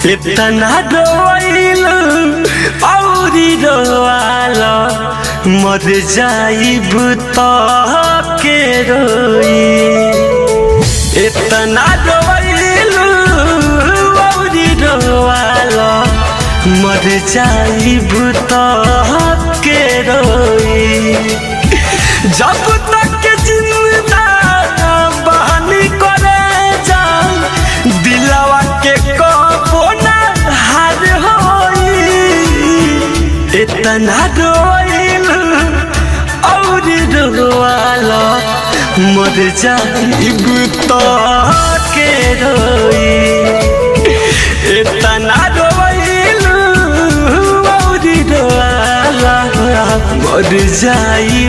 इतना रोइल औरी रोआला मर जाइब तो के रोई। इतना रोइल औरी रोआला मर जाइब तो के रोई। जब तक जिंदा बहानी करे जा दिलवा के कबो ना हार होई। इतना रोइल और रोआला मर जाइब तो के रोई। इतना रोइल और रोआला मर जाइब